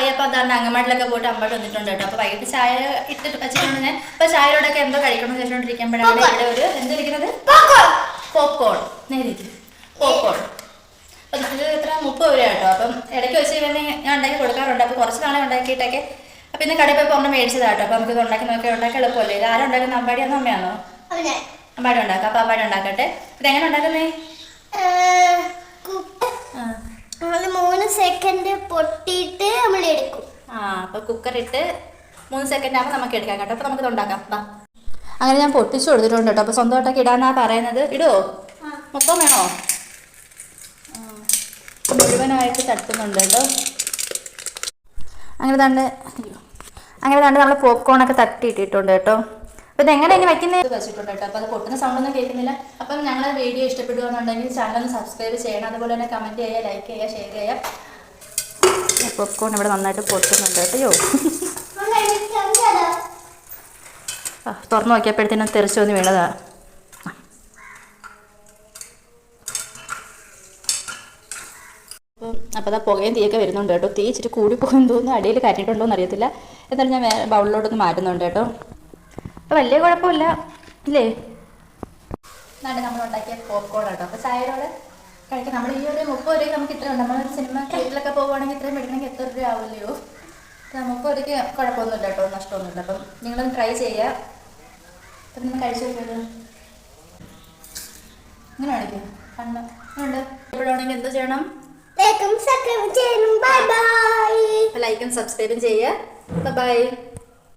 Hi. അപ്പോൾ അതാണ് അങ്ങമാട്ടിലൊക്കെ പോയിട്ട് അമ്മയോട് വന്നിട്ടുണ്ട് കേട്ടോ. അപ്പോൾ വൈകിട്ട് ചായ ഇട്ടിട്ട് വെച്ചിട്ടുണ്ട് ഞാൻ. അപ്പോൾ ചായയോടൊക്കെ എന്തോ കഴിക്കണം വെച്ചുകൊണ്ടിരിക്കുമ്പോഴാണ് ഇവിടെ ഒരു എന്തിരിക്കുന്നത് പോപ്കോൺ. നേരിട്ട് പോപ്കോൺ. അപ്പം ഇത് എത്ര 30 രൂപ കേട്ടോ. അപ്പം ഇടയ്ക്ക് വെച്ച് ഇവനെ ഞാൻ ഉണ്ടാക്കി കൊടുക്കാറുണ്ട്. അപ്പോൾ കുറച്ച് നാളെ ഉണ്ടാക്കിയിട്ടൊക്കെ അപ്പം ഇന്ന് കടയിൽ പോയി ഒരെണ്ണം മേടിച്ചതാട്ടോ. അപ്പോൾ നമുക്കിത് ഉണ്ടാക്കി ഉണ്ടാക്കി എളുപ്പമല്ലേ. ഇത് ആരും ഉണ്ടാക്കുന്ന അമ്പാടിയാണോ അമ്മയാണോ? അമ്പാടി ഉണ്ടാക്കാം. അപ്പോൾ അമ്പാടി ഉണ്ടാക്കട്ടെ. ഇതെങ്ങനെ ഉണ്ടാക്കുന്നേ? 3 സെക്കൻഡ് പൊട്ടിയിട്ട് നമ്മൾ എടുക്കും. അപ്പോൾ കുക്കറിട്ട് 3 സെക്കൻഡ് ആകുമ്പോൾ നമുക്ക് എടുക്കാം കേട്ടോ. അപ്പോൾ നമുക്കിത് ഉണ്ടാക്കാം. അങ്ങനെ ഞാൻ പൊട്ടിച്ചു കൊടുത്തിട്ടുണ്ട് കേട്ടോ. അപ്പോൾ സ്വന്തമായിട്ടൊക്കെ ഇടാന്നാണ് പറയുന്നത്. ഇടുമോ? മൊത്തം വേണോ? മുഴുവനായിട്ട് തട്ടുന്നുണ്ട് കേട്ടോ. അങ്ങനെ തന്നെ നമ്മൾ പോപ്കോണൊക്കെ തട്ടിയിട്ടിട്ടുണ്ട് കേട്ടോ. അപ്പോൾ ഇതെങ്ങനെ ഇനി വയ്ക്കുന്നത് വെച്ചിട്ടുണ്ട് കേട്ടോ. അപ്പോൾ അത് പൊട്ടുന്ന സൗണ്ടൊന്നും കേൾക്കുന്നില്ല. അപ്പം ഞങ്ങളെ വീഡിയോ ഇഷ്ടപ്പെടുകയെന്നുണ്ടെങ്കിൽ ചാനൽ സബ്സ്ക്രൈബ് ചെയ്യണം. അതുപോലെ തന്നെ കമൻറ്റ് ചെയ്യുക, ലൈക്ക് ചെയ്യുക, ഷെയർ ചെയ്യുക. പോപ്കോൺ ഇവിടെ നന്നായിട്ട് പൊട്ടുന്നുണ്ട് കേട്ടോ. തുറന്നു നോക്കിയപ്പോഴത്തേനും തെറിച്ചു വന്ന് വീണതാ. അപ്പോൾ അതാ പുകയും തീയൊക്കെ വരുന്നുണ്ട് കേട്ടോ. തീ ഇച്ചിരി കൂടി പോകുമെന്ന് തോന്നുന്നു. അടിയിൽ കരഞ്ഞിട്ടുണ്ടോ എന്ന് അറിയത്തില്ല. എന്നാലും ഞാൻ ബൗളിലോട്ടൊന്ന് മാറ്റുന്നുണ്ട് കേട്ടോ. അപ്പോൾ വലിയ കുഴപ്പമില്ല ഇല്ലേ. എന്നാണ് നമ്മൾ ഉണ്ടാക്കിയ പോപ്കോൺ കേട്ടോ. അപ്പോൾ ചായയോടെ കഴിക്കാം. നമ്മൾ ഈ ഒരു 30 രൂപയ്ക്ക് നമുക്ക് ഇട്ടിട്ടുണ്ട്. നമ്മളൊരു സിനിമ തിയേറ്ററിലൊക്കെ പോകുവാണെങ്കിൽ ഇത്രയും മേടിക്കണമെങ്കിൽ എത്ര രൂപ ആവില്ലയോ. 30 രൂപയ്ക്ക് കുഴപ്പമൊന്നുമില്ല കേട്ടോ, നഷ്ടമൊന്നുമില്ല. അപ്പം നിങ്ങളൊന്ന് ട്രൈ ചെയ്യുക. അപ്പം നിങ്ങൾ കഴിച്ചു നോക്കിയത് ഇങ്ങനെ കാണിക്കും കണ്ണ് ഉണ്ട്. എപ്പോഴാണെങ്കിൽ എന്ത് ചെയ്യണം? ലൈക്കും സബ്സ്ക്രൈബും ചെയ്യണം. Bye bye. ലൈക്കും സബ്സ്ക്രൈബും ചെയ്യുക. ബൈ.